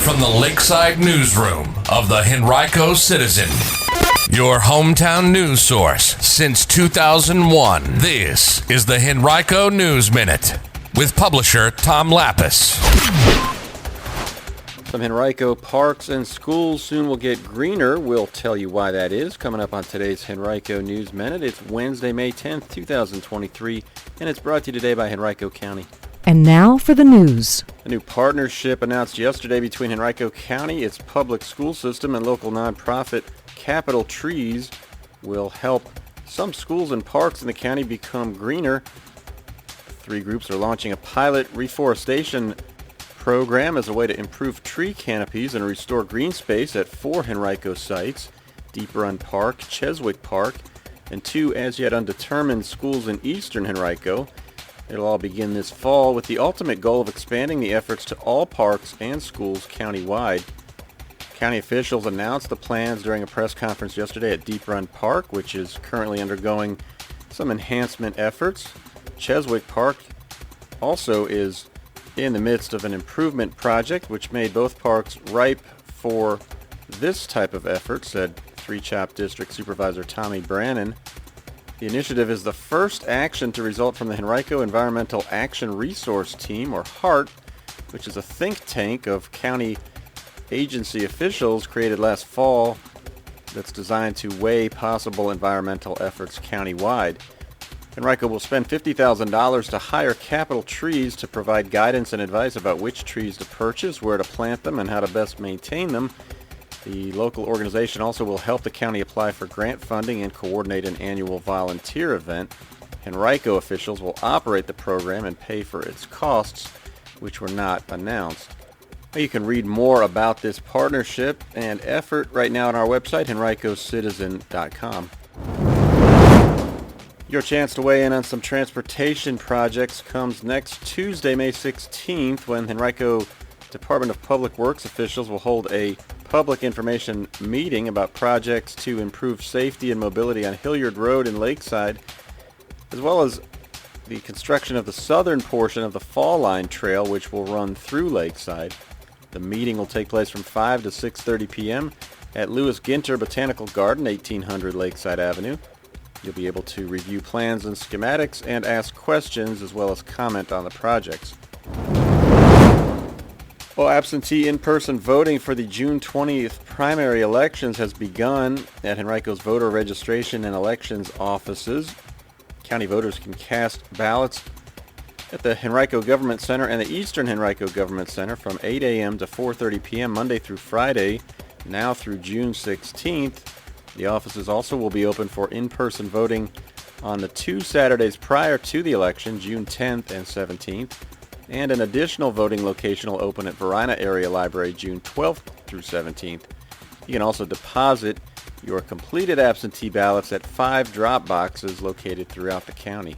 from the Lakeside newsroom of the Henrico Citizen, your hometown news source since 2001. This is the Henrico News Minute with publisher Tom Lapis. Some Henrico parks and schools soon will get greener. We'll tell you why that is coming up on today's Henrico News Minute. It's Wednesday, May 10th, 2023, and it's brought to you today by Henrico County. And now for the news. A new partnership announced yesterday between Henrico County, its public school system, and local nonprofit Capital Trees will help some schools and parks in the county become greener. Three groups are launching a pilot reforestation program as a way to improve tree canopies and restore green space at 4 Henrico sites, Deep Run Park, Cheswick Park, and 2 as yet undetermined schools in eastern Henrico. It'll all begin this fall with the ultimate goal of expanding the efforts to all parks and schools countywide. County officials announced the plans during a press conference yesterday at Deep Run Park, which is currently undergoing some enhancement efforts. Cheswick Park also is in the midst of an improvement project which made both parks ripe for this type of effort, said Three Chop District Supervisor Tommy Brannon. The initiative is the first action to result from the Henrico Environmental Action Resource Team, or HART, which is a think tank of county agency officials created last fall that's designed to weigh possible environmental efforts countywide. Henrico will spend $50,000 to hire Capital Trees to provide guidance and advice about which trees to purchase, where to plant them, and how to best maintain them. The local organization also will help the county apply for grant funding and coordinate an annual volunteer event. Henrico officials will operate the program and pay for its costs, which were not announced. You can read more about this partnership and effort right now on our website, henricocitizen.com. Your chance to weigh in on some transportation projects comes next Tuesday, May 16th, when Henrico Department of Public Works officials will hold a public information meeting about projects to improve safety and mobility on Hilliard Road in Lakeside, as well as the construction of the southern portion of the Fall Line Trail, which will run through Lakeside. The meeting will take place from 5 to 6:30 p.m. at Lewis Ginter Botanical Garden, 1800 Lakeside Avenue. You'll be able to review plans and schematics and ask questions as well as comment on the projects. Well, absentee in-person voting for the June 20th primary elections has begun at Henrico's voter registration and elections offices. County voters can cast ballots at the Henrico Government Center and the Eastern Henrico Government Center from 8 a.m. to 4:30 p.m. Monday through Friday, now through June 16th. The offices also will be open for in-person voting on the 2 Saturdays prior to the election, June 10th and 17th, and an additional voting location will open at Varina Area Library June 12th through 17th. You can also deposit your completed absentee ballots at 5 drop boxes located throughout the county.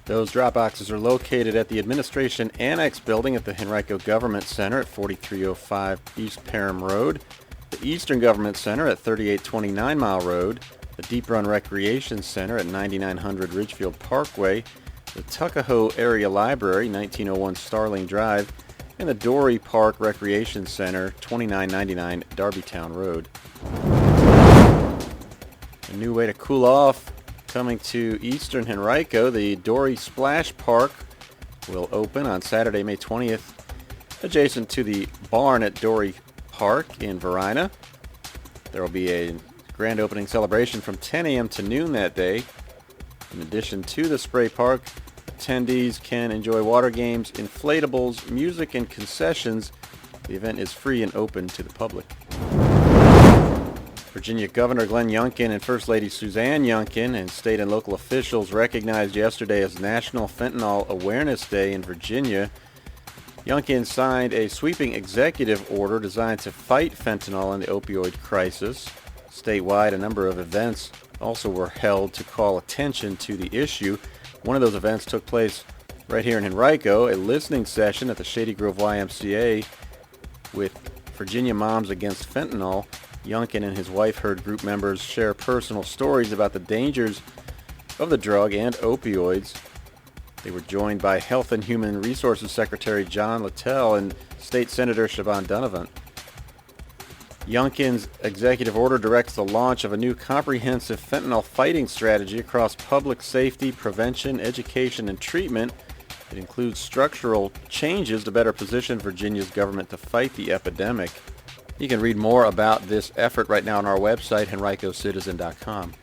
Those drop boxes are located at the Administration Annex Building at the Henrico Government Center at 4305 East Parham Road, the Eastern Government Center at 3829 Mile Road, the Deep Run Recreation Center at 9900 Ridgefield Parkway, the Tuckahoe Area Library, 1901 Starling Drive, and the Dory Park Recreation Center, 2999 Darbytown Road. A new way to cool off coming to Eastern Henrico. The Dory Splash Park will open on Saturday, May 20th, adjacent to the barn at Dory Park in Varina. There will be a grand opening celebration from 10 a.m. to noon that day. In addition to the spray park, attendees can enjoy water games, inflatables, music, and concessions. The event is free and open to the public. Virginia Governor Glenn Youngkin and First Lady Suzanne Youngkin and state and local officials recognized yesterday as National Fentanyl Awareness Day in Virginia. Youngkin signed a sweeping executive order designed to fight fentanyl and the opioid crisis. Statewide, a number of events also were held to call attention to the issue. One of those events took place right here in Henrico, a listening session at the Shady Grove YMCA with Virginia Moms Against Fentanyl. Youngkin and his wife heard group members share personal stories about the dangers of the drug and opioids. They were joined by Health and Human Resources Secretary John Littell and State Senator Siobhan Donovan. Youngkin's executive order directs the launch of a new comprehensive fentanyl fighting strategy across public safety, prevention, education, and treatment. It includes structural changes to better position Virginia's government to fight the epidemic. You can read more about this effort right now on our website, henricocitizen.com.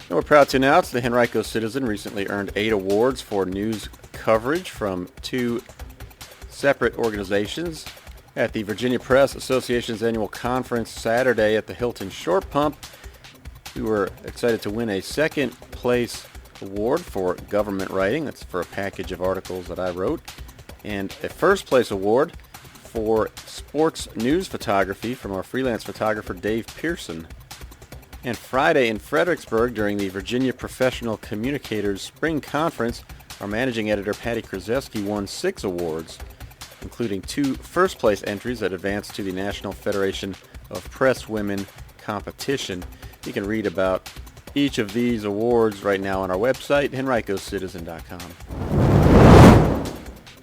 And we're proud to announce the Henrico Citizen recently earned 8 awards for news coverage from 2 separate organizations. At the Virginia Press Association's annual conference Saturday at the Hilton Short Pump, we were excited to win a second place award for government writing. That's for a package of articles that I wrote. And a first place award for sports news photography from our freelance photographer Dave Pearson. And Friday in Fredericksburg during the Virginia Professional Communicators Spring Conference, our managing editor Patty Krzeski won 6 awards, including 2 first-place entries that advanced to the National Federation of Press Women competition. You can read about each of these awards right now on our website, henricocitizen.com.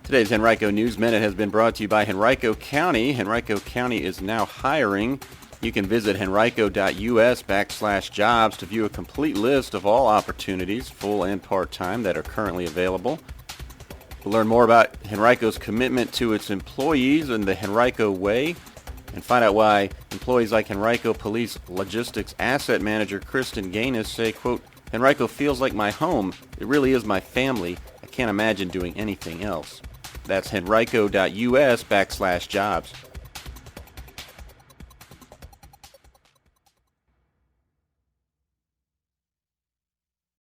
Today's Henrico News Minute has been brought to you by Henrico County. Henrico County is now hiring. You can visit henrico.us/jobs to view a complete list of all opportunities, full and part-time, that are currently available. To learn more about Henrico's commitment to its employees and the Henrico Way, and find out why employees like Henrico Police Logistics Asset Manager Kristen Gaines say, quote, "Henrico feels like my home. It really is my family. I can't imagine doing anything else." That's henrico.us/jobs.